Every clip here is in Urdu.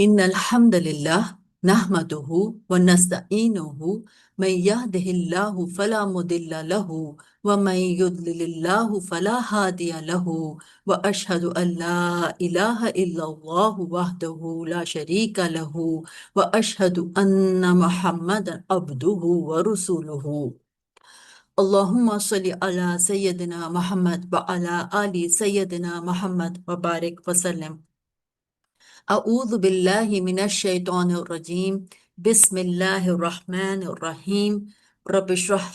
إن الحمد لله نحمده ونستعينه من يهده الله فلا مضل له ومن يضلل الله فلا هادي له وأشهد أن لا إله إلا الله وحده لا شريك له وأشهد أن محمدا عبده ورسوله اللهم صل على سيدنا محمد وعلى آل سيدنا محمد وبارك وسلم أعوذ بالله من الشيطان الرجيم بسم الله الرحمن الرحيم رب اشرح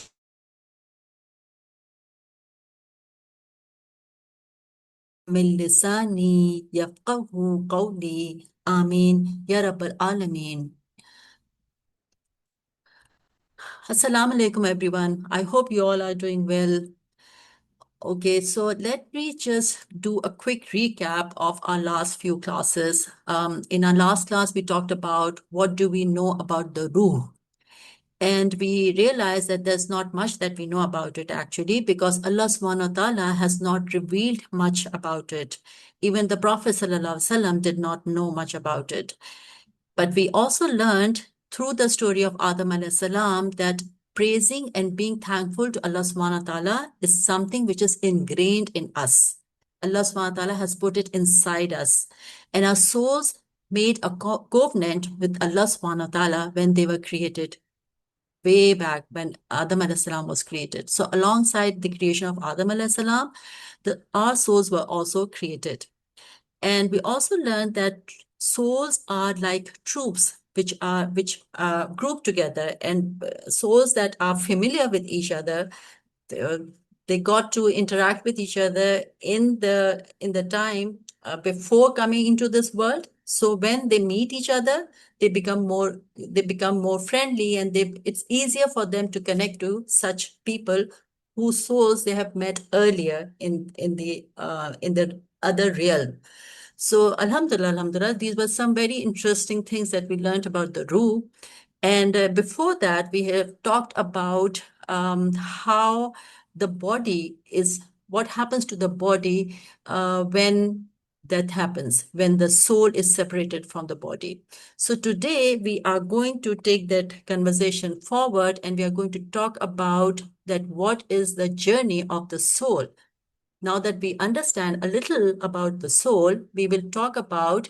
من لساني يفقه قولي آمين يا رب العالمين. Assalamu alaikum everyone. I hope you all are doing well. Okay, so let me just do a quick recap of our last few classes. In our last class, we talked about what do we know about the Ruh. And we realize that there's not much that we know about it actually, because Allah subhanahu wa ta'ala has not revealed much about it. Even the Prophet sallallahu alaihi wasallam did not know much about it. But we also learned through the story of Adam alayhi salam that praising and being thankful to Allah subhanahu wa ta'ala is something which is ingrained in us. Allah subhanahu wa ta'ala has put it inside us. And our souls made a covenant with Allah subhanahu wa ta'ala when they were created, way back when Adam alayhi salam was created. So alongside the creation of Adam alayhi salam, our souls were also created. And we also learned that souls are like troops which group together, and souls that are familiar with each other, uh, they got to interact with each other in the time before coming into this world. So when they meet each other, they become more friendly, and it's easier for them to connect to such people whose souls they have met earlier in the other realm. So alhamdulillah, these were some very interesting things that we learned about the Ruh. And before that, we have talked about how the body is, what happens to the body when death happens, when the soul is separated from the body. So today we are going to take that conversation forward, and we are going to talk about that what is the journey of the soul. Now that we understand a little about the soul, we will talk about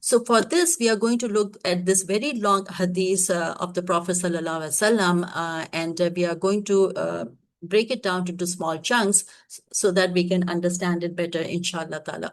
So for this, we are going to look at this very long hadith of the Prophet sallallahu alaihi wasallam, and we are going to break it down into small chunks so that we can understand it better, inshallah ta'ala.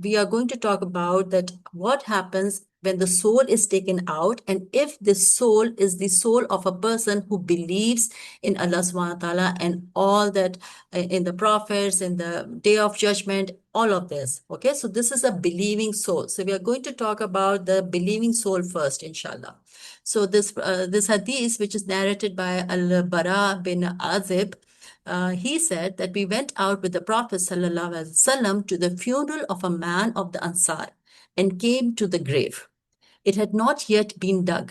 we are going to talk about that what happens when the soul is taken out, and if this soul is the soul of a person who believes in Allah subhanahu wa ta'ala and all that, in the prophets, in the day of judgment, all of this. Okay, so this is a believing soul. So we are going to talk about the believing soul first, inshallah. So this hadith, which is narrated by Al-Bara bin Azib, he said that we went out with the Prophet sallallahu alaihi wasallam to the funeral of a man of the Ansar and came to the grave. It had not yet been dug.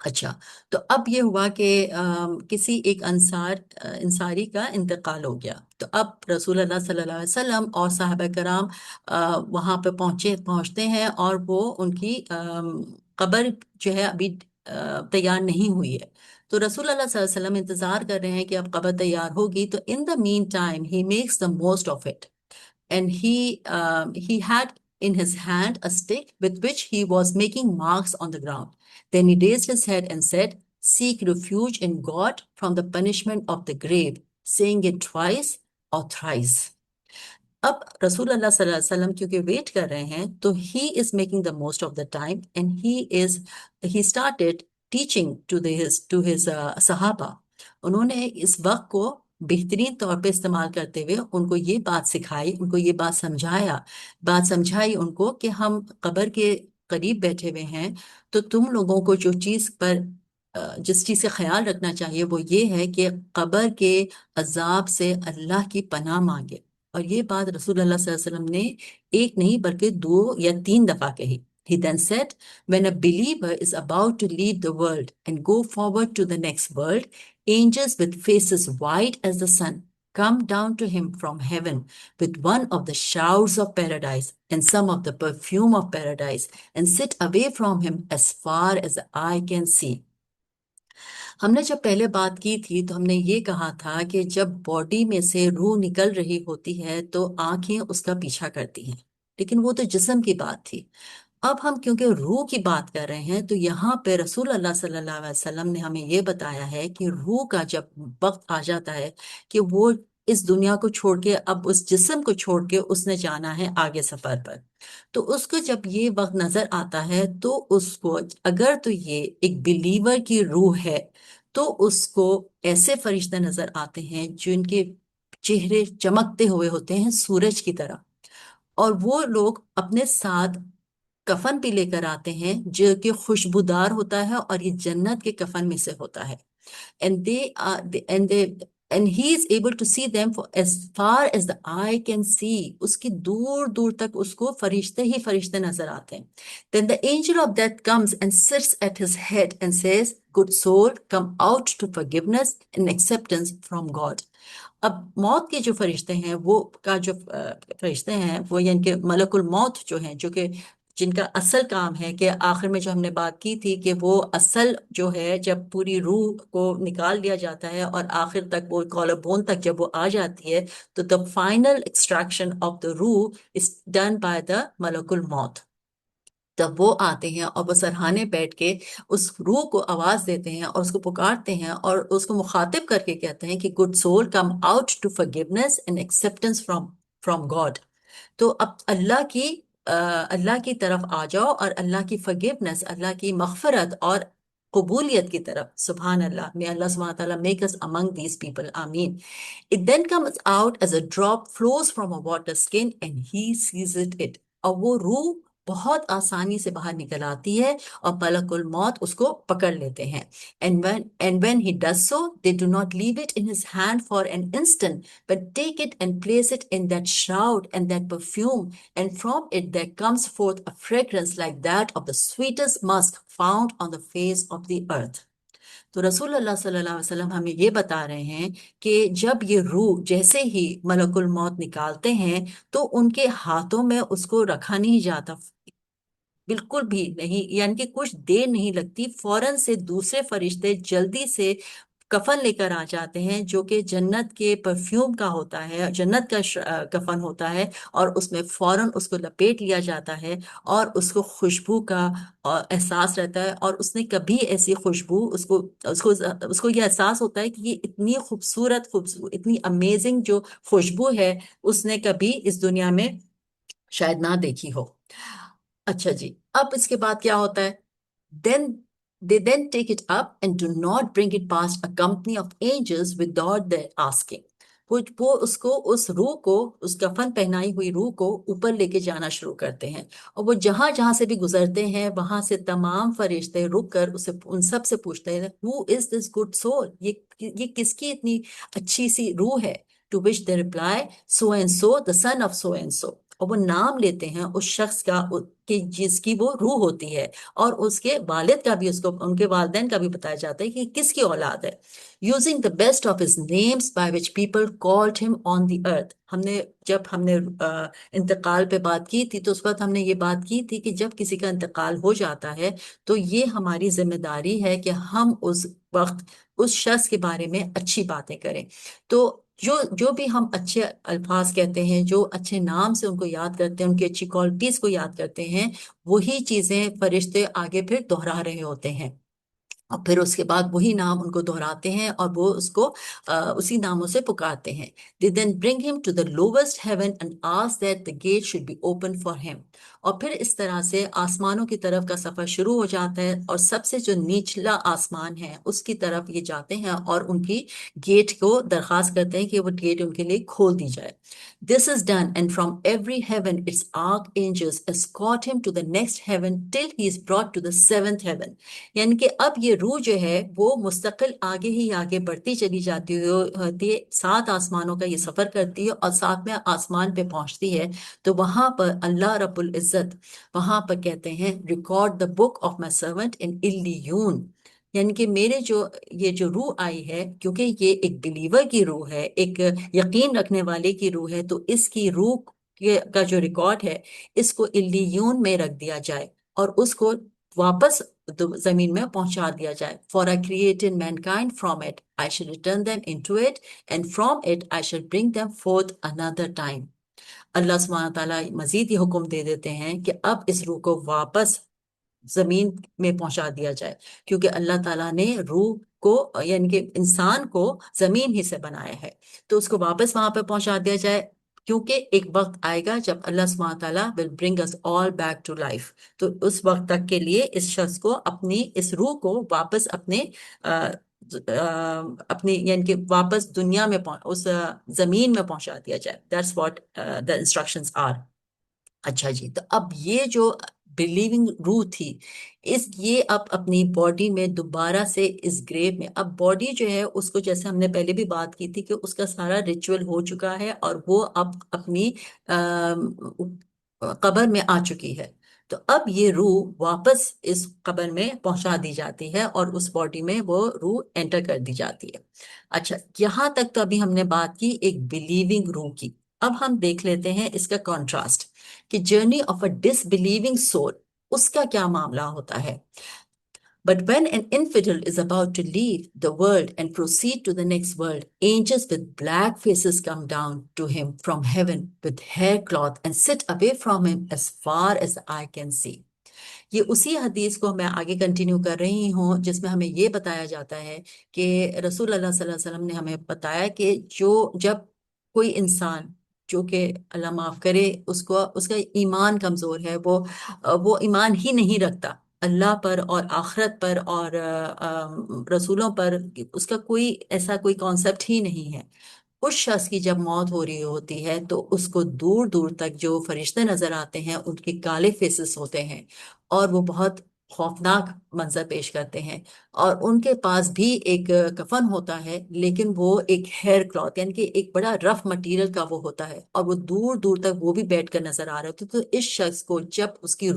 اچھا، تو اب یہ ہوا کہ کسی ایک انصاری کا انتقال ہو گیا، تو اب رسول اللہ صلی اللہ علیہ وسلم اور صحابہ کرام وہاں پہ پہنچتے ہیں، اور وہ ان کی قبر جو ہے ابھی تیار نہیں ہوئی ہے۔ تو رسول اللہ صلی اللہ علیہ وسلم انتظار کر رہے ہیں کہ اب قبر تیار ہوگی، تو in the mean time he makes the most of it, and he had in his hand a stick with which he was making marks on the ground. Then he raised his head and said, "Seek refuge in God from the punishment of the grave," saying it twice or thrice. اب رسول اللہ صلی اللہ علیہ وسلم کیونکہ ویٹ کر رہے ہیں، تو he is making the most of the time, and he started teaching to his صحابہ۔ انہوں نے اس وقت کو بہترین طور پہ استعمال کرتے ہوئے ان کو یہ بات سکھائی، ان کو یہ بات سمجھائی ان کو کہ ہم قبر کے قریب بیٹھے ہوئے ہیں، تو تم لوگوں کو جس چیز سے خیال رکھنا چاہیے وہ یہ ہے کہ قبر کے عذاب سے اللہ کی پناہ مانگے۔ اور یہ بات رسول اللہ صلی اللہ علیہ وسلم نے ایک نہیں بلکہ 2 یا 3 دفعہ کہی۔ He then said, when a believer is about to leave the world and go forward to the next world, angels with faces white as the sun come down to him from heaven with one of the showers of paradise and some of the perfume of paradise, and sit away from him as far as the eye can see. ہم نے جب پہلے بات کی تھی تو ہم نے یہ کہا تھا کہ جب باڈی میں سے روح نکل رہی ہوتی ہے تو آنکھیں اس کا پیچھا کرتی ہیں، لیکن وہ تو جسم کی بات تھی۔ اب ہم کیونکہ روح کی بات کر رہے ہیں، تو یہاں پہ رسول اللہ صلی اللہ علیہ وسلم نے ہمیں یہ بتایا ہے کہ روح کا جب وقت آ جاتا ہے کہ وہ اس دنیا کو چھوڑ کے، اب اس جسم کو چھوڑ کے اس نے جانا ہے آگے سفر پر، تو اس کو جب یہ وقت نظر آتا ہے تو اس کو، اگر تو یہ ایک بلیور کی روح ہے، تو اس کو ایسے فرشتے نظر آتے ہیں جن کے چہرے چمکتے ہوئے ہوتے ہیں سورج کی طرح، اور وہ لوگ اپنے ساتھ کفن بھی لے کر آتے ہیں جو کہ خوشبودار ہوتا ہے، اور یہ جنت کے کفن میں سے ہوتا ہے۔ and they are and he is able to see them for as far as the eye can see. اس کی دور دور تک اس کو فرشتے ہی فرشتے نظر آتے ہیں۔ Then the angel of death comes and sits at his head and says, "Good soul, come out to forgiveness and acceptance from God." اب موت کے جو فرشتے ہیں، فرشتے ہیں وہ یعنی کہ ملک الموت جو ہیں، جو کہ جن کا اصل کام ہے کہ آخر میں جو ہم نے بات کی تھی کہ وہ اصل جو ہے جب پوری روح کو نکال لیا جاتا ہے اور آخر تک وہ کالر بون تک جب وہ آ جاتی ہے، تو the final extraction of the روح is done by the ملک الموت۔ تب وہ آتے ہیں اور وہ سرہانے بیٹھ کے اس روح کو آواز دیتے ہیں اور اس کو پکارتے ہیں اور اس کو مخاطب کر کے کہتے ہیں کہ good soul come out to forgiveness and acceptance from God۔ تو اب اللہ کی طرف آ جاؤ اور اللہ کی forgiveness، اللہ کی مغفرت اور قبولیت کی طرف۔ سبحان اللہ، may اللہ سبحانہ وتعالیٰ make us among these people، آمین۔ It then comes out as a drop flows from a water skin and he sees it۔ اور وہ روح بہت آسانی سے باہر نکل آتی ہے اور ملک الموت اس کو پکڑ لیتے ہیں۔ And when he does so, they do not leave it in his hand for an instant, but take it and place it in that shroud and that perfume, and from it there comes forth a fragrance like that of the sweetest musk found on the face of the earth۔ تو رسول اللہ صلی اللہ علیہ وسلم ہمیں یہ بتا رہے ہیں کہ جب یہ روح جیسے ہی ملک الموت نکالتے ہیں تو ان کے ہاتھوں میں اس کو رکھا نہیں جاتا، بالکل بھی نہیں، یعنی کہ کچھ دیر نہیں لگتی، فوراً سے دوسرے فرشتے جلدی سے کفن لے کر آ جاتے ہیں جو کہ جنت کے پرفیوم کا ہوتا ہے، جنت کا کفن ہوتا ہے، اور اس میں فوراً اس کو لپیٹ لیا جاتا ہے اور اس کو خوشبو کا احساس رہتا ہے، اور اس نے کبھی ایسی خوشبو اس کو یہ احساس ہوتا ہے کہ یہ اتنی خوبصورت اتنی امیزنگ جو خوشبو ہے اس نے کبھی اس دنیا میں شاید نہ دیکھی ہو۔ اچھا جی، اب اس کے بعد کیا ہوتا ہے؟ then they then take it up and do not bring it past a company of angels without their asking۔ وہ اس روح کو، اس کفن پہنائی ہوئی روح کو اوپر لے کے جانا شروع کرتے ہیں، اور وہ جہاں جہاں سے بھی گزرتے ہیں وہاں سے تمام فرشتے رک کر ان سب سے پوچھتے ہیں who is this good soul، یہ کس کی اتنی اچھی سی روح ہے؟ to which they reply so and so the son of so and so۔ اور وہ نام لیتے ہیں اس شخص کا کہ جس کی وہ روح ہوتی ہے، اور اس کے والد کا بھی، اس کو ان کے والدین کا بھی بتایا جاتا ہے کہ کس کی اولاد ہے. Using the best of his names by which people called ہم آن دی ارتھ. جب ہم نے انتقال پہ بات کی تھی، تو اس وقت ہم نے یہ بات کی تھی کہ جب کسی کا انتقال ہو جاتا ہے تو یہ ہماری ذمہ داری ہے کہ ہم اس وقت اس شخص کے بارے میں اچھی باتیں کریں. تو جو بھی ہم اچھے الفاظ کہتے ہیں، جو اچھے نام سے ان کو یاد کرتے ہیں، ان کی اچھی کوالٹیز کو یاد کرتے ہیں، وہی چیزیں فرشتے آگے پھر دوہرا رہے ہوتے ہیں، اور پھر اس کے بعد وہی نام ان کو دہراتے ہیں اور وہ اس کو اسی ناموں سے پکارتے ہیں. They then bring him to the lowest heaven and ask that the gate should be open for him. اور پھر اس طرح سے آسمانوں کی طرف کا سفر شروع ہو جاتا ہے، اور سب سے جو نچلا آسمان ہے اس کی طرف یہ جاتے ہیں اور ان کی گیٹ کو درخواست کرتے ہیں کہ وہ گیٹ ان کے لیے کھول دی جائے. This is done, and from every heaven its archangels escort him to the next heaven till he is brought to the seventh heaven. یعنی کہ اب یہ روح جو ہے وہ مستقل آگے ہی آگے بڑھتی چلی جاتی ہوتی ہے، 7 آسمانوں کا یہ سفر کرتی ہے، اور 7ویں آسمان پہ پہنچتی ہے تو وہاں پر اللہ رب العزت وہاں پر کہتے ہیں record the book of my servant in eleven. یعنی کہ میرے یہ جو روح آئی ہے، کیونکہ یہ ایک بلیور کی روح ہے، ایک یقین رکھنے والے کی روح ہے، تو اس کی روح کا جو ریکارڈ ہے اس کو الیون میں رکھ دیا جائے اور اس کو واپس زمین میں پہنچا دیا جائے. For I created mankind from it I shall return them into it and from it I shall bring them forth another time. اللہ سبحانہ تعالیٰ مزید یہ حکم دے دیتے ہیں کہ اب اس روح کو واپس زمین میں پہنچا دیا جائے، کیونکہ اللہ تعالیٰ نے روح کو یعنی کہ انسان کو زمین ہی سے بنایا ہے، تو اس کو واپس وہاں پہ پہنچا دیا جائے، کیونکہ ایک وقت آئے گا جب اللہ سبحانہ تعالیٰ will bring us all back to life. تو اس وقت تک کے لیے اس شخص کو اپنی اس روح کو واپس اپنی یعنی کہ واپس دنیا میں اس زمین میں پہنچا دیا جائے. That's what the instructions are. اچھا جی، تو اب یہ جو بلیونگ روح تھی، یہ اب اپنی باڈی میں دوبارہ سے اس گریو میں، اب باڈی جو ہے اس کو جیسے ہم نے پہلے بھی بات کی تھی کہ اس کا سارا ریچول ہو چکا ہے اور وہ اب اپنی قبر میں آ چکی ہے. تو اب یہ روح واپس اس قبر میں پہنچا دی جاتی ہے اور اس باڈی میں وہ روح انٹر کر دی جاتی ہے. اچھا، یہاں تک تو ابھی ہم نے بات کی ایک بلیونگ روح کی. اب ہم دیکھ لیتے ہیں اس کا کانٹراسٹ کہ journey of a disbelieving soul, اس کا کیا معاملہ ہوتا ہے. But when an infidel is about to leave the world and proceed to the next world, angels with black faces come down to him from heaven with haircloth and sit away from him as far as the eye can see. یہ اسی حدیث کو میں آگے کنٹینیو کر رہی ہوں جس میں ہمیں یہ بتایا جاتا ہے کہ رسول اللہ صلی اللہ علیہ وسلم نے ہمیں بتایا کہ جب کوئی انسان جو کہ اللہ معاف کرے اس کا ایمان کمزور ہے، وہ ایمان ہی نہیں رکھتا اللہ پر اور آخرت پر اور رسولوں پر، اس کا ایسا کوئی کانسیپٹ ہی نہیں ہے. اس شخص کی جب موت ہو رہی ہوتی ہے تو اس کو دور دور تک جو فرشتے نظر آتے ہیں ان کے کالے فیسز ہوتے ہیں اور وہ بہت خوفناک منظر پیش کرتے ہیں، اور ان کے پاس بھی ایک کفن ہوتا ہے لیکن وہ ایک ہیئر کلاتھ یعنی کہ ایک بڑا رف مٹیریل کا وہ ہوتا ہے، اور وہ دور دور تک وہ بھی بیٹھ کر نظر آ رہے ہوتے. تو اس شخص کو جب اس کی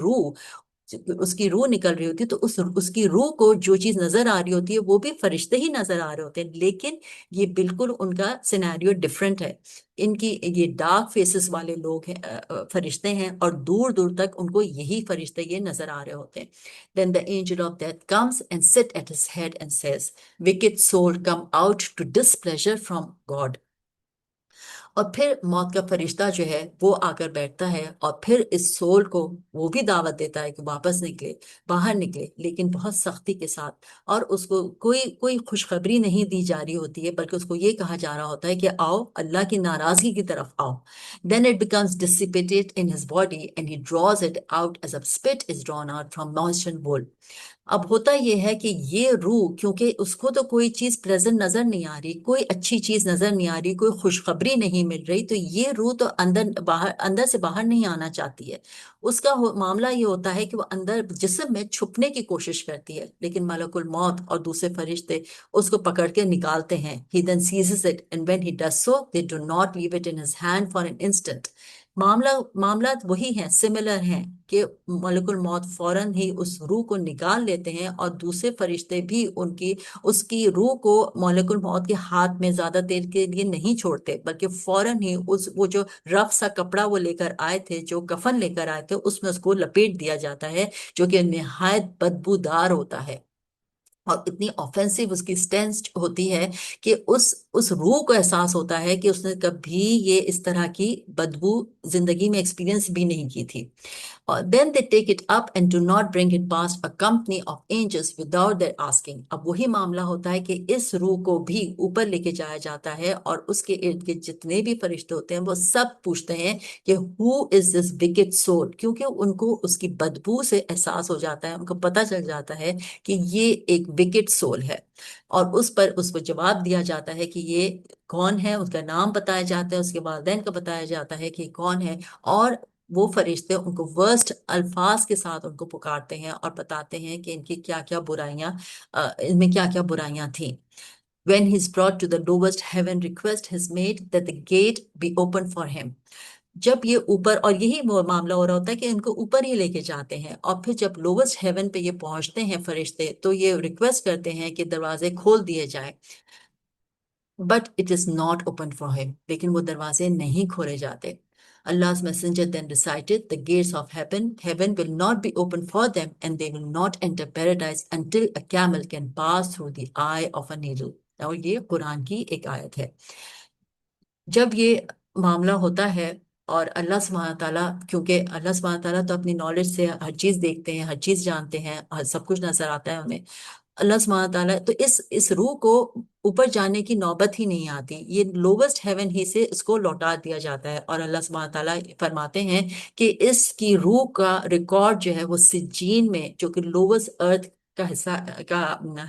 روح نکل رہی ہوتی ہے تو اس کی روح کو جو چیز نظر آ رہی ہوتی ہے وہ بھی فرشتے ہی نظر آ رہے ہوتے ہیں، لیکن یہ بالکل ان کا سینیریو ڈفرینٹ ہے. ان کی یہ ڈارک فیسز والے لوگ ہیں، فرشتے ہیں، اور دور دور تک ان کو یہی فرشتے یہ نظر آ رہے ہوتے ہیں. Then the angel of death comes and sit at his head and says, "Wicked soul, come out to displeasure from God." اور پھر موت کا فرشتہ جو ہے وہ آ کر بیٹھتا ہے اور پھر اس سول کو وہ بھی دعوت دیتا ہے کہ واپس نکلے، باہر نکلے، لیکن بہت سختی کے ساتھ، اور اس کو کوئی خوشخبری نہیں دی جا رہی ہوتی ہے بلکہ اس کو یہ کہا جا رہا ہوتا ہے کہ آؤ اللہ کی ناراضگی کی طرف آؤ. Then it becomes dissipated in his body and he draws it out as a spit is drawn out from moistened wool. اب ہوتا یہ ہے کہ یہ روح کیونکہ اس کو تو کوئی چیز پریزنٹ نظر نہیں آ رہی، کوئی اچھی چیز نظر نہیں آ رہی، کوئی خوشخبری نہیں مل رہی، تو یہ روح تو اندر سے باہر نہیں آنا چاہتی ہے. اس کا معاملہ یہ ہوتا ہے کہ وہ اندر جسم میں چھپنے کی کوشش کرتی ہے، لیکن ملک الموت اور دوسرے فرشتے اس کو پکڑ کے نکالتے ہیں. He then seizes it and when he does so they do not leave it in his hand for an instant. معاملات وہی ہیں، سملر ہیں، کہ ملک الموت فوراً ہی اس روح کو نکال لیتے ہیں، اور دوسرے فرشتے بھی اس کی روح کو ملک الموت کے ہاتھ میں زیادہ دیر کے لیے نہیں چھوڑتے، بلکہ فوراً ہی وہ جو رف سا کپڑا وہ لے کر آئے تھے، جو کفن لے کر آئے تھے، اس میں اس کو لپیٹ دیا جاتا ہے، جو کہ نہایت بدبودار ہوتا ہے، اور اتنی آفینسو اس کی سٹینس ہوتی ہے کہ اس روح کو احساس ہوتا ہے کہ اس نے کبھی یہ اس طرح کی بدبو زندگی میں ایکسپیرینس بھی نہیں کی تھی. Then they take it up and do not bring it past a company of angels without their asking. اب وہی معاملہ ہوتا ہے کہ اس روح کو بھی اوپر لے کے جایا جاتا ہے، اور اس کے ارد گرد جتنے بھی فرشتے ہوتے ہیں وہ سب پوچھتے ہیں کہ who is this wicked soul، کیونکہ ان کو اس کی بدبو سے احساس ہو جاتا ہے، ان کو پتہ چل جاتا ہے کہ یہ ایک wicked soul ہے، اور اس پر جواب دیا جاتا ہے کہ یہ کون ہے، اس کا نام بتایا جاتا ہے، اس کے والدین کا بتایا جاتا ہے کہ یہ کون ہے، اور وہ فرشتے ان کو ورسٹ الفاظ کے ساتھ ان کو پکارتے ہیں اور بتاتے ہیں کہ ان کی کیا کیا برائیاں، ان میں کیا کیا برائیاں تھیں. When he is brought to the lowest heaven, request is made that the gate be opened for him. جب یہ اوپر، اور یہی وہ معاملہ ہو رہا ہوتا ہے کہ ان کو اوپر ہی لے کے جاتے ہیں، اور پھر جب لووسٹ ہیون پہ یہ پہنچتے ہیں فرشتے، تو یہ ریکویسٹ کرتے ہیں کہ دروازے کھول دیے جائیں. But it is not open for him. لیکن وہ دروازے نہیں کھولے جاتے. Allah's messenger then recited, the gates of heaven will not be open for them, and they will not enter paradise until a camel can pass through the eye of a needle. اور یہ قرآن کی ایک آیت ہے. جب یہ معاملہ ہوتا ہے، اور اللہ سبحانہ تعالیٰ، کیونکہ اللہ سبحانہ تعالیٰ تو اپنی نالج سے ہر چیز دیکھتے ہیں، ہر چیز جانتے ہیں، سب کچھ نظر آتا ہے انہیں، اللہ سبحانہ تعالیٰ تو اس روح کو اوپر جانے کی نوبت ہی نہیں آتی، یہ لووسٹ ہیون ہی سے اس کو لوٹا دیا جاتا ہے. اور اللہ سبحانہ تعالیٰ فرماتے ہیں کہ اس کی روح کا ریکارڈ جو ہے وہ سجین میں، جو کہ لووسٹ ارتھ کا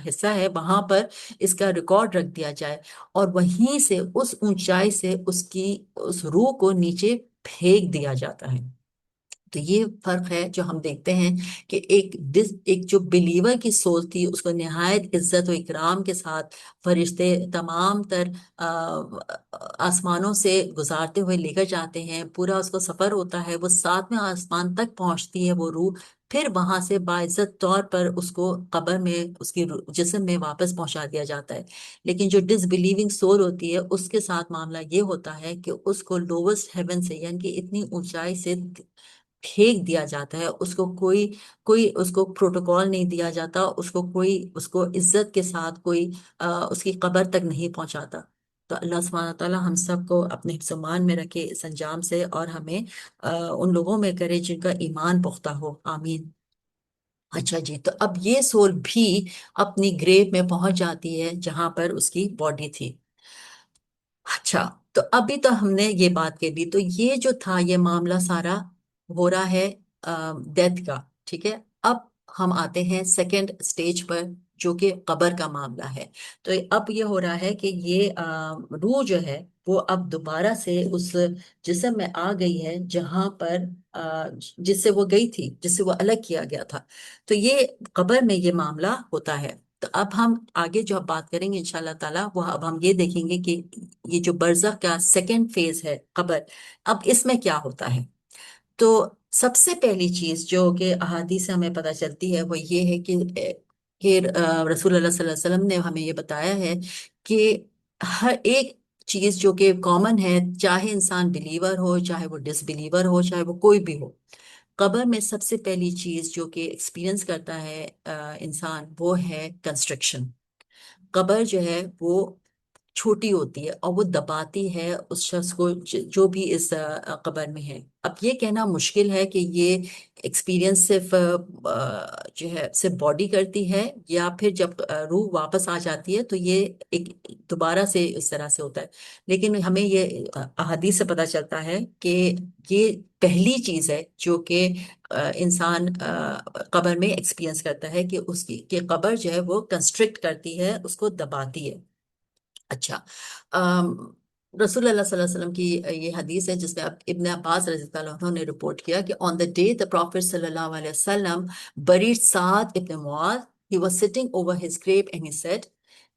حصہ ہے، وہاں پر اس کا ریکارڈ رکھ دیا جائے، اور وہیں سے اس اونچائی سے اس روح کو نیچے پھینک دیا جاتا ہے. تو یہ فرق ہے جو ہم دیکھتے ہیں کہ ایک جو بلیور کی سول تھی، اس کو نہایت عزت و اکرام کے ساتھ فرشتے تمام تر آسمانوں سے گزارتے ہوئے لے کر جاتے ہیں، پورا اس کو سفر ہوتا ہے، وہ 7ویں آسمان تک پہنچتی ہے وہ روح، پھر وہاں سے باعزت طور پر اس کو قبر میں اس کی جسم میں واپس پہنچا دیا جاتا ہے. لیکن جو ڈس بلیونگ سول ہوتی ہے، اس کے ساتھ معاملہ یہ ہوتا ہے کہ اس کو لووسٹ ہیون سے، یعنی کہ اتنی اونچائی سے پھینک دیا جاتا ہے، اس کو کوئی اس کو پروٹوکول نہیں دیا جاتا، اس کو عزت کے ساتھ کوئی اس کی قبر تک نہیں پہنچاتا. تو اللہ سبحانہ تعالیٰ ہم سب کو اپنے حفظ و امان میں رکھے اس انجام سے، اور ہمیں ان لوگوں میں کرے جن کا ایمان پختہ ہو. آمین. اچھا جی، تو اب یہ سول بھی اپنی گریو میں پہنچ جاتی ہے جہاں پر اس کی باڈی تھی. اچھا، تو ابھی تو ہم نے یہ بات کہہ دی، تو یہ جو تھا یہ معاملہ سارا ہو رہا ہے ڈیتھ کا، ٹھیک ہے. اب ہم آتے ہیں سیکنڈ سٹیج پر، جو کہ قبر کا معاملہ ہے. تو اب یہ ہو رہا ہے کہ یہ روح جو ہے وہ اب دوبارہ سے اس جسم میں آ گئی ہے جہاں پر جس سے وہ گئی تھی، جس سے وہ الگ کیا گیا تھا. تو یہ قبر میں یہ معاملہ ہوتا ہے. تو اب ہم آگے جو اب بات کریں گے انشاءاللہ تعالیٰ، وہ اب ہم یہ دیکھیں گے کہ یہ جو برزخ کا سیکنڈ فیز ہے قبر، اب اس میں کیا ہوتا ہے. تو سب سے پہلی چیز جو کہ احادیث سے ہمیں پتہ چلتی ہے وہ یہ ہے کہ رسول اللہ صلی اللہ علیہ وسلم نے ہمیں یہ بتایا ہے کہ ہر ایک چیز جو کہ کامن ہے، چاہے انسان بلیور ہو، چاہے وہ ڈس بلیور ہو، چاہے وہ کوئی بھی ہو، قبر میں سب سے پہلی چیز جو کہ ایکسپیرینس کرتا ہے انسان، وہ ہے کنسٹرکشن. قبر جو ہے وہ چھوٹی ہوتی ہے، اور وہ دباتی ہے اس شخص کو جو بھی اس قبر میں ہے. اب یہ کہنا مشکل ہے کہ یہ ایکسپیرینس صرف جو ہے صرف باڈی کرتی ہے، یا پھر جب روح واپس آ جاتی ہے تو یہ ایک دوبارہ سے اس طرح سے ہوتا ہے. لیکن ہمیں یہ احادیث سے پتہ چلتا ہے کہ یہ پہلی چیز ہے جو کہ انسان قبر میں ایکسپیرینس کرتا ہے، کہ اس کی کہ قبر جو ہے وہ کنسٹرکٹ کرتی ہے، اس کو دباتی ہے. اچھا، رسول اللہ صلی اللہ علیہ وسلم کی یہ حدیث ہے جس میں ابن عباس رضی اللہ عنہ نے رپورٹ کیا کہ on the day the Prophet صلی اللہ علیہ وسلم buried Sa'd ibn Mu'adh, he was sitting over his grave and he said,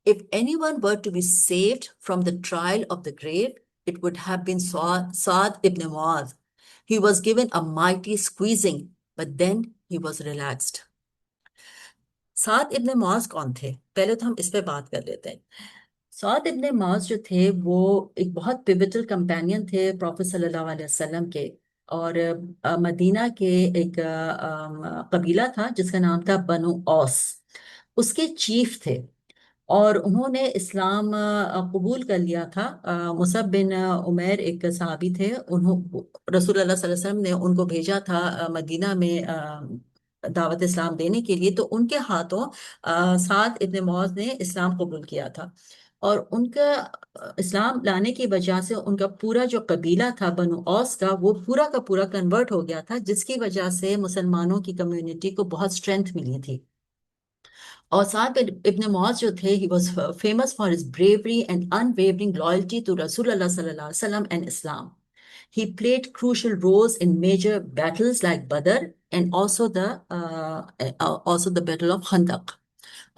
if anyone were to be saved from the trial of the grave, it would have been Sa'd ibn Mu'adh. He was given a mighty squeezing, but then he was relaxed. Saad ibn معاذ کون تھے؟ پہلے تو ہم اس پہ بات کر لیتے ہیں. سعد ابن معاذ جو تھے وہ ایک بہت پیوٹل کمپینین تھے پروفیٹ صلی اللہ علیہ وسلم کے. اور مدینہ کے ایک قبیلہ تھا جس کا نام تھا بنو اوس. اس کے چیف تھے اور انہوں نے اسلام قبول کر لیا تھا. مصعب بن عمیر ایک صحابی تھے. رسول اللہ صلی اللہ علیہ وسلم نے ان کو بھیجا تھا مدینہ میں دعوت اسلام دینے کے لیے. تو ان کے ہاتھوں سعد ابن معاذ نے اسلام قبول کیا تھا. اور ان کا اسلام لانے کی وجہ سے ان کا پورا جو قبیلہ تھا بنو اوس کا وہ پورا کا پورا کنورٹ ہو گیا تھا، جس کی وجہ سے مسلمانوں کی کمیونٹی کو بہت اسٹرینتھ ملی تھی. اور سعد ابن معاذ جو تھے he was famous for his bravery and unwavering loyalty to رسول اللہ صلی اللہ علیہ وسلم and Islam. He played crucial roles in major battles like Badr and also the Battle of Khandaq.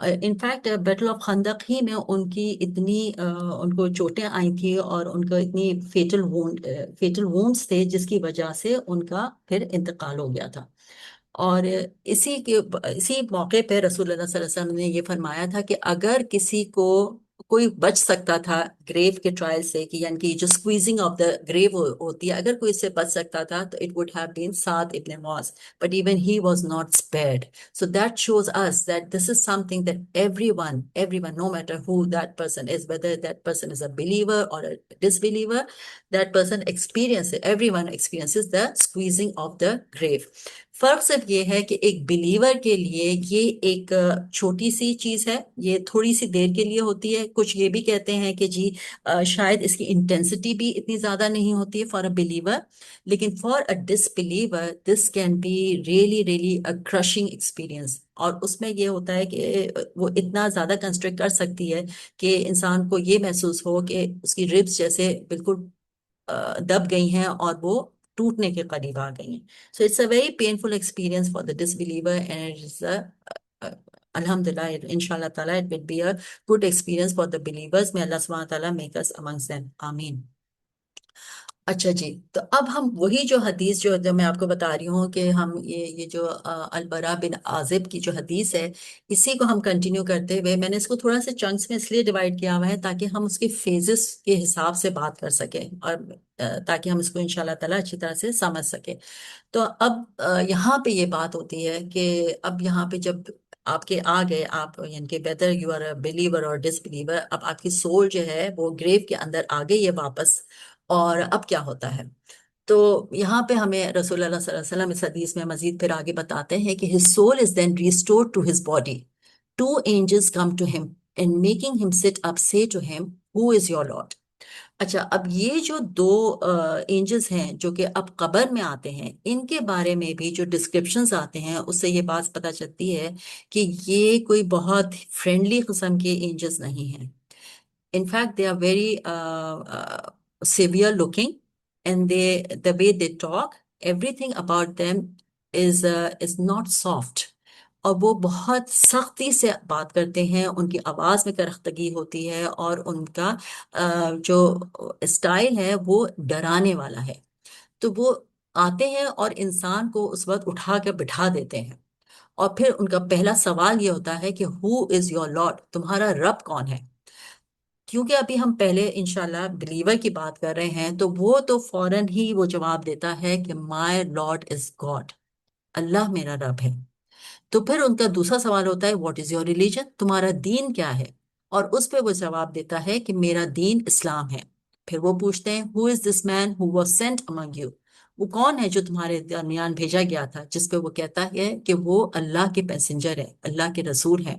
In fact battle of خندق ہی میں ان کی اتنی ان کو چوٹیں آئی تھیں اور ان کا اتنی فیٹل وونڈس تھے جس کی وجہ سے ان کا پھر انتقال ہو گیا تھا. اور اسی موقع پہ رسول اللہ صلی اللہ علیہ وسلم نے یہ فرمایا تھا کہ اگر کسی کو کوئی بچ سکتا تھا گریو کے ٹرائل سے، کہ یعنی کہ جو اسکویزنگ آف دا گریو ہوتی ہے، اگر کوئی اس سے بچ سکتا تھا تو it would have been Saad ibn Muadh. But even he was not spared. So that shows us that this is something that everyone, no matter who that person is, whether that person is a believer or a disbeliever, that person everyone experiences the squeezing of the grave. فرق صرف یہ ہے کہ ایک بلیور کے لیے یہ ایک چھوٹی سی چیز ہے، یہ تھوڑی سی دیر کے لیے ہوتی ہے. کچھ یہ بھی کہتے ہیں کہ جی شاید اس کی انٹینسٹی بھی اتنی زیادہ نہیں ہوتی ہے فار اے بلیور. لیکن for a disbeliever this can be really a crushing experience. اور اس میں یہ ہوتا ہے کہ وہ اتنا زیادہ کنسٹرکٹ کر سکتی ہے کہ انسان کو یہ محسوس ہو کہ اس کی ربس جیسے بالکل دب گئی ہیں اور وہ ٹوٹنے کے قریب آ گئی ہیں. So it's a very painful experience for the disbeliever and الحمد للہ ان شاء اللہ تعالیٰ it will be a good experience for the believers. میں اللہ سبحانہ تعالیٰ میک اس امنگس دیم. آمین. اچھا جی، تو اب ہم وہی جو حدیث جو میں آپ کو بتا رہی ہوں کہ ہم یہ جو البرا بن عازب کی جو حدیث ہے اسی کو ہم کنٹینیو کرتے ہوئے، میں نے اس کو تھوڑا سا چنکس میں اس لیے ڈیوائڈ کیا ہوا ہے تاکہ ہم اس کے فیزز کے حساب سے بات کر سکیں اور تاکہ ہم اس کو انشاءاللہ تعالیٰ اچھی طرح سے سمجھ سکیں. تو اب یہاں پہ یہ بات ہوتی ہے کہ اب یہاں پہ جب آپ کے آ گئے، آپ یعنی کہ whether you are a believer or disbeliever، اب آپ کی سول جو ہے وہ گریو کے اندر آ گئی ہے واپس. اور اب کیا ہوتا ہے؟ تو یہاں پہ ہمیں رسول اللہ صلی اللہ علیہ وسلم اس حدیث میں مزید پھر آگے بتاتے ہیں کہ his soul is then restored to his body. Two angels come to him and making him sit up say to him, who is your Lord? اچھا، اب یہ جو دو اینجلز ہیں جو کہ اب قبر میں آتے ہیں، ان کے بارے میں بھی جو ڈسکرپشنز آتے ہیں اس سے یہ بات پتہ چلتی ہے کہ یہ کوئی بہت فرینڈلی قسم کے اینجلز نہیں ہیں. In fact, they are very severe looking, and the way they talk, everything about them is not soft. اور وہ بہت سختی سے بات کرتے ہیں، ان کی آواز میں کرختگی ہوتی ہے اور ان کا جو اسٹائل ہے وہ ڈرانے والا ہے. تو وہ آتے ہیں اور انسان کو اس وقت اٹھا کے بٹھا دیتے ہیں. اور پھر ان کا پہلا سوال یہ ہوتا ہے کہ ہو از یور لارڈ؟ تمہارا رب کون ہے؟ کیونکہ ابھی ہم پہلے انشاءاللہ بلیور کی بات کر رہے ہیں تو وہ تو فوراً ہی وہ جواب دیتا ہے کہ مائی لارڈ از گاڈ، اللہ میرا رب ہے. تو پھر ان کا دوسرا سوال ہوتا ہے واٹ از یور ریلیجن؟ تمہارا دین کیا ہے؟ اور اس پہ وہ جواب دیتا ہے کہ میرا دین اسلام ہے. پھر وہ پوچھتے ہیں who is this man who was sent among you? وہ کون ہے جو تمہارے درمیان بھیجا گیا تھا؟ جس پہ وہ کہتا ہے کہ وہ اللہ کے پیسنجر ہے، اللہ کے رسول ہے.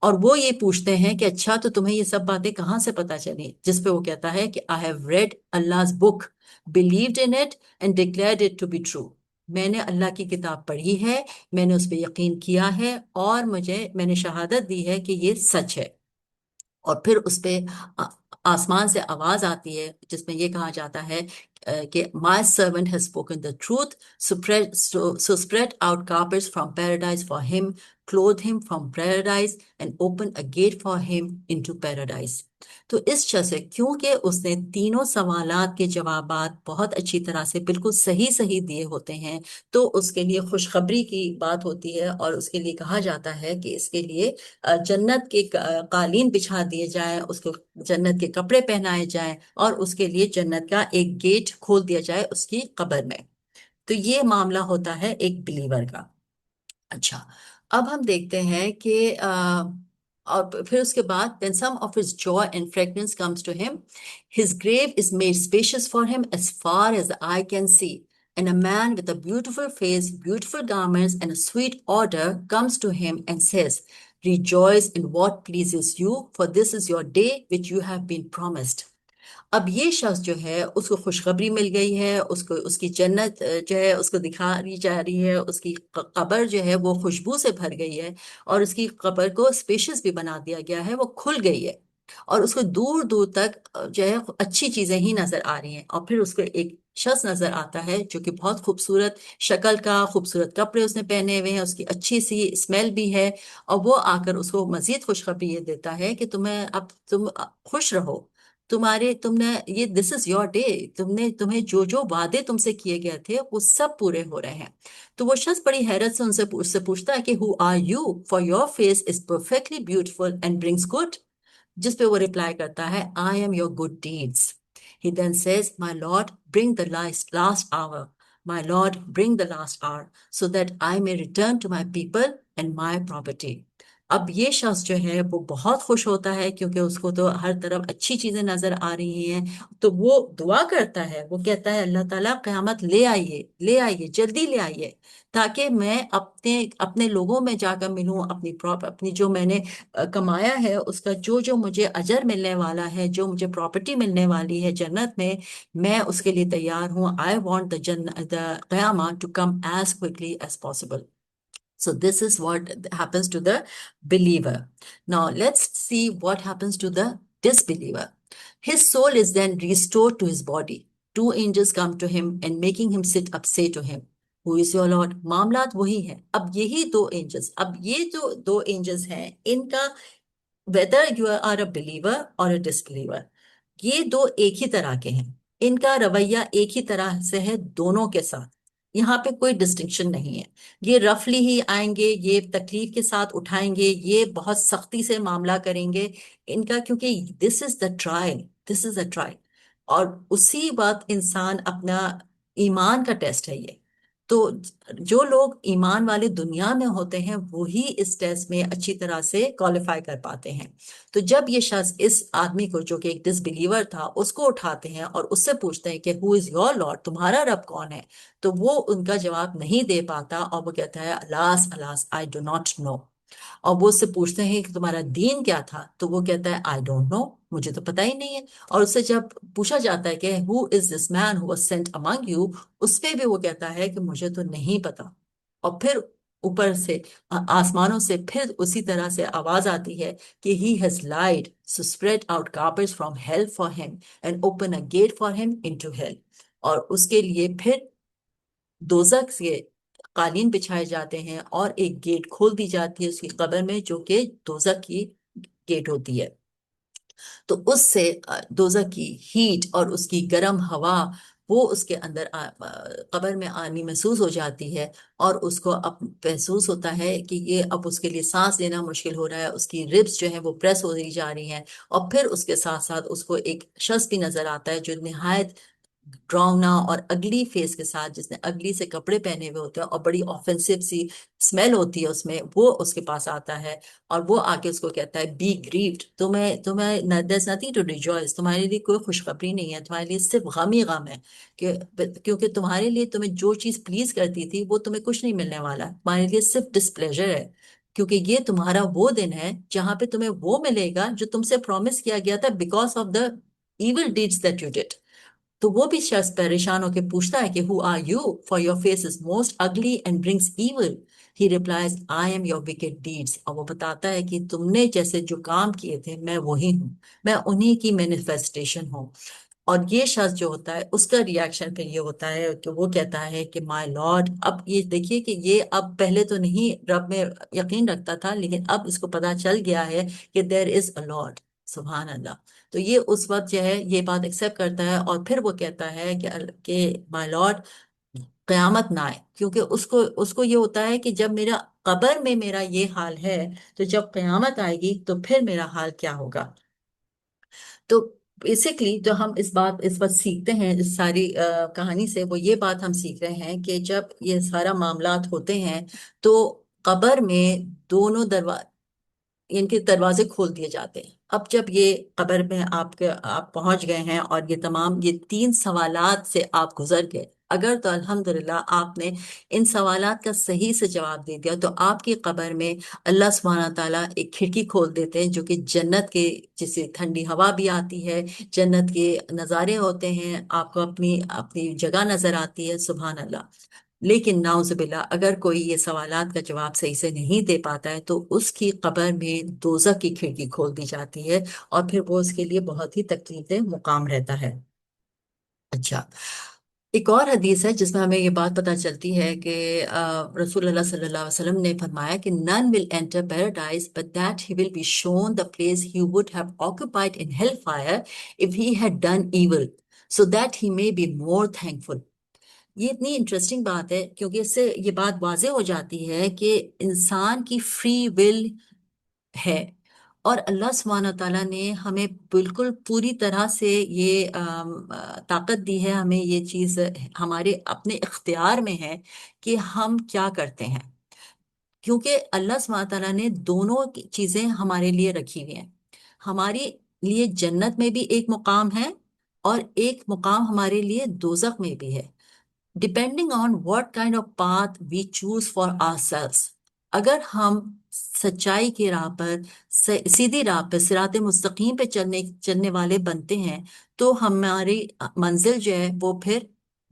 اور وہ یہ پوچھتے ہیں کہ اچھا تو تمہیں یہ سب باتیں کہاں سے پتہ چلی؟ جس پہ وہ کہتا ہے کہ I have read Allah's book, believed in it and declared it to be true. میں نے اللہ کی کتاب پڑھی ہے، میں نے اس پہ یقین کیا ہے اور میں نے شہادت دی ہے کہ یہ سچ ہے. اور پھر اس پہ آسمان سے آواز آتی ہے جس میں یہ کہا جاتا ہے کہ my servant has spoken the truth so spread out carpets from paradise for him clothe him from paradise and open a gate for him into paradise. تو اس شخص سے کیونکہ اس نے تینوں سوالات کے جوابات بہت اچھی طرح سے بالکل صحیح صحیح دیے ہوتے ہیں تو اس کے لیے خوشخبری کی بات ہوتی ہے اور اس کے لیے کہا جاتا ہے کہ اس کے لیے جنت کے قالین بچھا دیے جائیں، اس کو جنت کے کپڑے پہنائے جائیں اور اس کے لیے جنت کا ایک گیٹ کھول دیا جائے اس کی قبر میں. تو یہ معاملہ ہوتا ہے ایک بلیور کا. اچھا، اب ہم دیکھتے ہیں کہ اور پھر اس کے بعد when some of his joy and fragrance comes to him, his grave is made spacious for him as far as the eye can see. And a man with a beautiful face, beautiful garments, and a sweet odor comes to him and says, rejoice in what pleases you, for this is your day which you have been promised. اب یہ شخص جو ہے اس کو خوشخبری مل گئی ہے، اس کو اس کی جنت جو ہے اس کو دکھائی جا رہی ہے، اس کی قبر جو ہے وہ خوشبو سے بھر گئی ہے اور اس کی قبر کو اسپیشیس بھی بنا دیا گیا ہے، وہ کھل گئی ہے اور اس کو دور دور تک جو ہے اچھی چیزیں ہی نظر آ رہی ہیں. اور پھر اس کو ایک شخص نظر آتا ہے جو کہ بہت خوبصورت شکل کا، خوبصورت کپڑے اس نے پہنے ہوئے ہیں، اس کی اچھی سی اسمیل بھی ہے اور وہ آ کر اس کو مزید خوشخبری یہ دیتا ہے کہ تم خوش رہو، تم نے یہ دس از یور ڈے، تمہیں جو جو وعدے تم سے کیے گئے تھے وہ سب پورے ہو رہے ہیں. تو وہ شخص بڑی حیرت سے اس سے پوچھتا ہے کہ who are you for your face is perfectly beautiful and brings good. جس پہ وہ ریپلائی کرتا ہے I am your good deeds. He then says my lord bring the last hour, my lord bring the last hour so that I may return to my people and my property. اب یہ شخص جو ہے وہ بہت خوش ہوتا ہے کیونکہ اس کو تو ہر طرف اچھی چیزیں نظر آ رہی ہیں. تو وہ دعا کرتا ہے، وہ کہتا ہے اللہ تعالیٰ قیامت لے آئیے، لے آئیے، جلدی لے آئیے تاکہ میں اپنے لوگوں میں جا کر ملوں، اپنی جو میں نے کمایا ہے اس کا جو مجھے اجر ملنے والا ہے، جو مجھے پراپرٹی ملنے والی ہے جنت میں اس کے لیے تیار ہوں. آئی وانٹ دا قیامہ to come as quickly as possible. So this is what happens to the believer. Now let's see what happens to the disbeliever. His soul is then restored to his body. Two angels come to him and making him sit up say to him, Who is your Lord? معاملات وہی ہیں. اب یہی دو angels، اب یہ جو دو angels ہیں ان کا whether you are a believer or a disbeliever، یہ دو ایک ہی طرح کے ہیں، ان کا رویہ ایک ہی طرح سے ہے دونوں کے ساتھ. یہاں پہ کوئی ڈسٹنکشن نہیں ہے. یہ رفلی ہی آئیں گے، یہ تکلیف کے ساتھ اٹھائیں گے، یہ بہت سختی سے معاملہ کریں گے ان کا، کیونکہ دس از the trial, this is a trial. اور اسی وقت انسان اپنا ایمان کا ٹیسٹ ہے یہ. تو جو لوگ ایمان والے دنیا میں ہوتے ہیں وہی اس ٹیسٹ میں اچھی طرح سے کوالیفائی کر پاتے ہیں. تو جب یہ شخص اس آدمی کو جو کہ ایک ڈس بلیور تھا اس کو اٹھاتے ہیں اور اس سے پوچھتے ہیں کہ ہو از یور لارڈ، تمہارا رب کون ہے، تو وہ ان کا جواب نہیں دے پاتا اور وہ کہتا ہے الاس الاس آئی ڈو ناٹ نو. اور وہ اس سے پوچھتے ہیں کہ تمہارا دین کیا تھا، تو وہ کہتا ہے آئی ڈونٹ نو، مجھے تو پتہ ہی نہیں ہے. اور اس سے جب پوچھا جاتا ہے کہ who is this man who was sent among you, اس پہ بھی وہ کہتا ہے کہ مجھے تو نہیں پتا. اور پھر اوپر سے آسمانوں سے پھر اسی طرح سے آواز آتی ہے کہ he has lied so spread out carpets from hell for him and open a gate for him into hell. اور اس کے لیے پھر دوزخ سے قالین بچھائے جاتے ہیں اور ایک گیٹ کھول دی جاتی ہے اس کی قبر میں جو کہ دوزخ کی گیٹ ہوتی ہے. تو اس سے دوزخ کی ہیٹ اور اس کی گرم ہوا وہ اس کے اندر قبر میں آنی محسوس ہو جاتی ہے اور اس کو اب محسوس ہوتا ہے کہ یہ اب اس کے لیے سانس لینا مشکل ہو رہا ہے، اس کی ربس جو ہیں وہ پریس ہو جا رہی ہیں. اور پھر اس کے ساتھ ساتھ اس کو ایک شخص بھی نظر آتا ہے جو نہایت ڈراؤنا اور اگلی فیس کے ساتھ، جس نے اگلی سے کپڑے پہنے ہوئے ہوتے ہیں اور بڑی آفینسو سی اسمیل ہوتی ہے اس میں، وہ اس کے پاس آتا ہے اور وہ آ کے اس کو کہتا ہے بی گریوڈ، تمہیں there's nothing to rejoice، تمہارے لیے کوئی خوشخبری نہیں ہے، تمہارے لیے صرف غم ہی غم ہے کیونکہ تمہارے لیے تمہیں جو چیز پلیز کرتی تھی وہ تمہیں کچھ نہیں ملنے والا، تمہارے لیے صرف ڈسپلیجر ہے، کیونکہ یہ تمہارا وہ دن ہے جہاں پہ تمہیں وہ ملے گا جو تم سے پرومس کیا گیا تھا because of the evil deeds that you did. تو وہ بھی شخص پریشان ہو کے پوچھتا ہے کہ who are you for your face is most ugly and brings evil. He replies I am your wicked deeds. اور وہ بتاتا ہے کہ تم نے جیسے جو کام کیے تھے میں وہی ہوں، میں انہی کی مینیفیسٹیشن ہوں. اور یہ شخص جو ہوتا ہے اس کا ریاکشن پھر یہ ہوتا ہے کہ وہ کہتا ہے کہ مائی لارڈ. اب یہ دیکھیے کہ یہ اب پہلے تو نہیں رب میں یقین رکھتا تھا، لیکن اب اس کو پتا چل گیا ہے کہ دیر از اے لارڈ. سبحان اللہ. تو یہ اس وقت جو ہے یہ بات ایکسیپٹ کرتا ہے، اور پھر وہ کہتا ہے کہ مائی لارڈ قیامت نہ آئے، کیونکہ اس کو یہ ہوتا ہے کہ جب میرا قبر میں میرا یہ حال ہے تو جب قیامت آئے گی تو پھر میرا حال کیا ہوگا. تو بیسکلی جو ہم اس وقت سیکھتے ہیں اس ساری کہانی سے، وہ یہ بات ہم سیکھ رہے ہیں کہ جب یہ سارا معاملات ہوتے ہیں تو قبر میں دونوں ان کے دروازے کھول دیے جاتے ہیں. اب جب یہ قبر میں آپ پہنچ گئے ہیں اور یہ 3 سوالات سے آپ گزر گئے، اگر تو الحمدللہ آپ نے ان سوالات کا صحیح سے جواب دے دیا تو آپ کی قبر میں اللہ سبحانہ تعالیٰ ایک کھڑکی کھول دیتے ہیں جو کہ جنت کے، جسے ٹھنڈی ہوا بھی آتی ہے، جنت کے نظارے ہوتے ہیں، آپ کو اپنی اپنی جگہ نظر آتی ہے. سبحان اللہ. لیکن نعوذ باللہ اگر کوئی یہ سوالات کا جواب صحیح سے نہیں دے پاتا ہے تو اس کی قبر میں دوزخ کی کھڑکی کھول دی جاتی ہے، اور پھر وہ اس کے لیے بہت ہی تکلیف دہ مقام رہتا ہے. اچھا، ایک اور حدیث ہے جس میں ہمیں یہ بات پتہ چلتی ہے کہ رسول اللہ صلی اللہ علیہ وسلم نے فرمایا کہ none will enter paradise but that he will be shown the place he would have occupied in hellfire if he had done evil so that he may be more thankful. یہ اتنی انٹرسٹنگ بات ہے کیونکہ اس سے یہ بات واضح ہو جاتی ہے کہ انسان کی فری ول ہے، اور اللہ سبحانہ تعالیٰ نے ہمیں بالکل پوری طرح سے یہ طاقت دی ہے، ہمیں یہ چیز ہمارے اپنے اختیار میں ہے کہ ہم کیا کرتے ہیں. کیونکہ اللہ سبحانہ تعالیٰ نے دونوں چیزیں ہمارے لیے رکھی ہوئی ہیں. ہمارے لیے جنت میں بھی ایک مقام ہے اور ایک مقام ہمارے لیے دوزخ میں بھی ہے، depending on what kind of path we choose for ourselves. اگر ہم سچائی کی راہ پر، سیدھی راہ پہ، صراط مستقیم پہ چلنے والے بنتے ہیں تو ہماری منزل جو ہے وہ پھر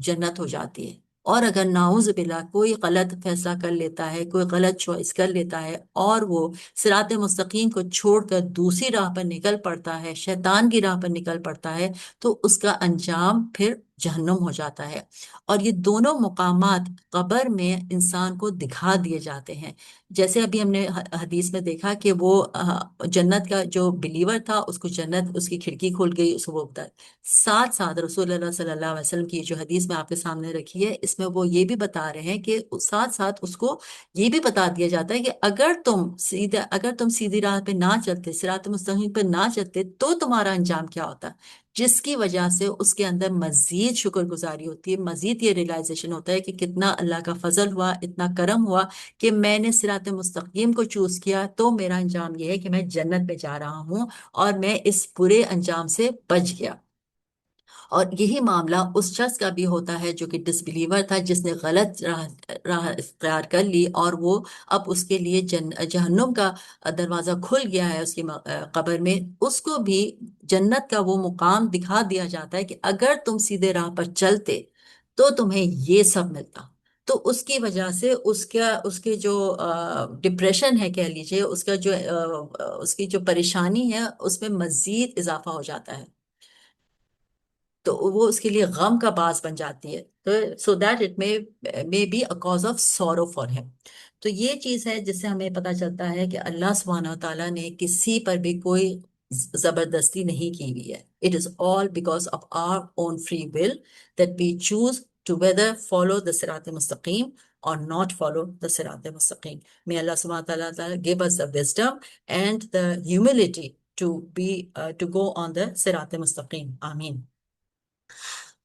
جنت ہو جاتی ہے. اور اگر نعوذ باللہ کوئی غلط فیصلہ کر لیتا ہے، کوئی غلط چوائس کر لیتا ہے اور وہ صراط مستقیم کو چھوڑ کر دوسری راہ پر نکل پڑتا ہے، شیطان کی راہ پر نکل پڑتا ہے، تو اس کا انجام پھر جہنم ہو جاتا ہے. اور یہ دونوں مقامات قبر میں انسان کو دکھا دیے جاتے ہیں. جیسے ابھی ہم نے حدیث میں دیکھا کہ وہ جنت کا جو بلیور تھا اس کو جنت اس کی کھڑکی کھول گئی، اس کو وہ بتا. ساتھ ساتھ رسول اللہ صلی اللہ علیہ وسلم کی جو حدیث میں آپ کے سامنے رکھی ہے، اس میں وہ یہ بھی بتا رہے ہیں کہ ساتھ ساتھ اس کو یہ بھی بتا دیا جاتا ہے کہ اگر تم سیدھی راہ پہ نہ چلتے، صراط مستقیم پہ نہ چلتے تو تمہارا انجام کیا ہوتا، جس کی وجہ سے اس کے اندر مزید شکر گزاری ہوتی ہے، مزید یہ ریلائزیشن ہوتا ہے کہ کتنا اللہ کا فضل ہوا، اتنا کرم ہوا کہ میں نے صراط مستقیم کو چوز کیا تو میرا انجام یہ ہے کہ میں جنت میں جا رہا ہوں اور میں اس برے انجام سے بچ گیا. اور یہی معاملہ اس شخص کا بھی ہوتا ہے جو کہ ڈس بلیور تھا، جس نے غلط راہ اختیار کر لی اور وہ اب اس کے لیے جہنم کا دروازہ کھل گیا ہے اس کی قبر میں. اس کو بھی جنت کا وہ مقام دکھا دیا جاتا ہے کہ اگر تم سیدھے راہ پر چلتے تو تمہیں یہ سب ملتا. تو اس کی وجہ سے اس کے جو ڈپریشن ہے کہہ لیجئے، اس کا جو اس کی جو پریشانی ہے اس میں مزید اضافہ ہو جاتا ہے، تو وہ اس کے لیے غم کا باعث بن جاتی ہے. تو so that it may be a cause of sorrow for them. تو یہ چیز ہے جس سے ہمیں پتہ چلتا ہے کہ اللہ سبحانہ و تعالیٰ نے کسی پر بھی کوئی زبردستی نہیں کی ہوئی ہے. It is all because of our own free will that we choose to whether follow the صراط مستقیم or not follow the صراط مستقیم. May Allah subhanahu wa ta'ala give us the wisdom and the humility to go on the صراط مستقیم. آمین.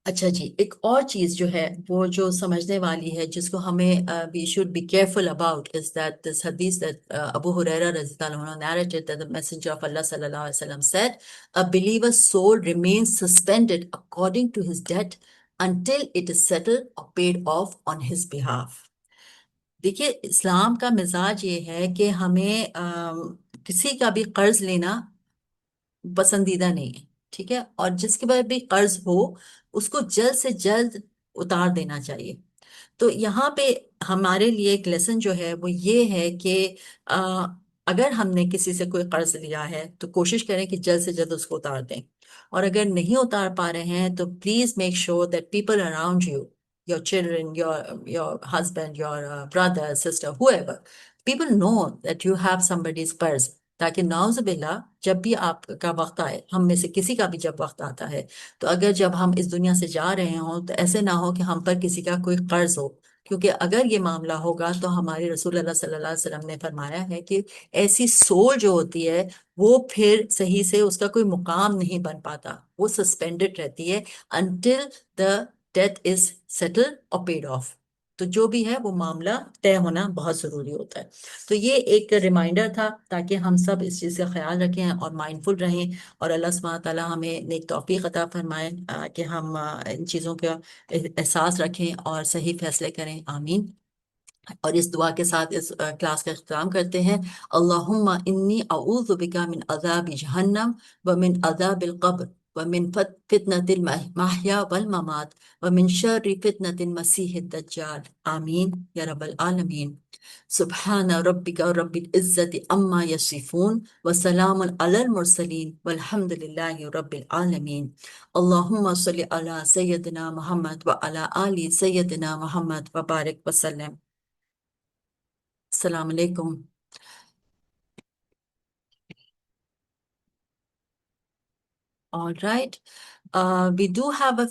اچھا جی، ایک اور چیز جو ہے وہ جو سمجھنے والی ہے جس کو ہمیں we should be careful about is that this hadith that Abu Huraira رضی اللہ عنہ narrated that the messenger of Allah صلی اللہ علیہ وسلم said, a believer's soul remains suspended according to his debt until it is settled or paid off on his behalf. دیکھیے، اسلام کا مزاج یہ ہے کہ ہمیں کسی کا بھی قرض لینا پسندیدہ نہیں ہے، ٹھیک ہے، اور جس کے بعد بھی قرض ہو اس کو جلد سے جلد اتار دینا چاہیے۔ تو یہاں پہ ہمارے لیے ایک لیسن جو ہے وہ یہ ہے کہ اگر ہم نے کسی سے کوئی قرض لیا ہے تو کوشش کریں کہ جلد سے جلد اس کو اتار دیں، اور اگر نہیں اتار پا رہے ہیں تو please make sure that people around you, your children, your husband, your brother, sister, whoever, people know that you have somebody's قرض، تاکہ نعوذ باللہ جب بھی آپ کا وقت آئے، ہم میں سے کسی کا بھی جب وقت آتا ہے، تو اگر جب ہم اس دنیا سے جا رہے ہوں تو ایسے نہ ہو کہ ہم پر کسی کا کوئی قرض ہو، کیونکہ اگر یہ معاملہ ہوگا تو ہمارے رسول اللہ صلی اللہ علیہ وسلم نے فرمایا ہے کہ ایسی سول جو ہوتی ہے وہ پھر صحیح سے اس کا کوئی مقام نہیں بن پاتا، وہ سسپینڈڈ رہتی ہے until the debt is settled or paid off۔ تو جو بھی ہے وہ معاملہ طے ہونا بہت ضروری ہوتا ہے۔ تو یہ ایک ریمائنڈر تھا تاکہ ہم سب اس چیز کا خیال رکھیں اور مائنڈفل رہیں، اور اللہ سبحانہ تعالیٰ ہمیں نیک توفیق عطا فرمائے کہ ہم ان چیزوں کا احساس رکھیں اور صحیح فیصلے کریں، آمین۔ اور اس دعا کے ساتھ اس کلاس کا اختتام کرتے ہیں۔ اللہم انی اعوذ بک من عذاب جہنم ومن عذاب القبر ومن فتنة المحیا والممات ومن شر فتنة المسیح الدجال، آمین یا رب العالمین۔ سبحان ربک رب العزت عما یصفون وسلام علی المرسلین والحمد للہ رب العالمین۔ اللہم صلی علی سیدنا محمد وعلی آل سیدنا محمد وبارک وسلم۔ السلام علیکم۔ All right. We do have a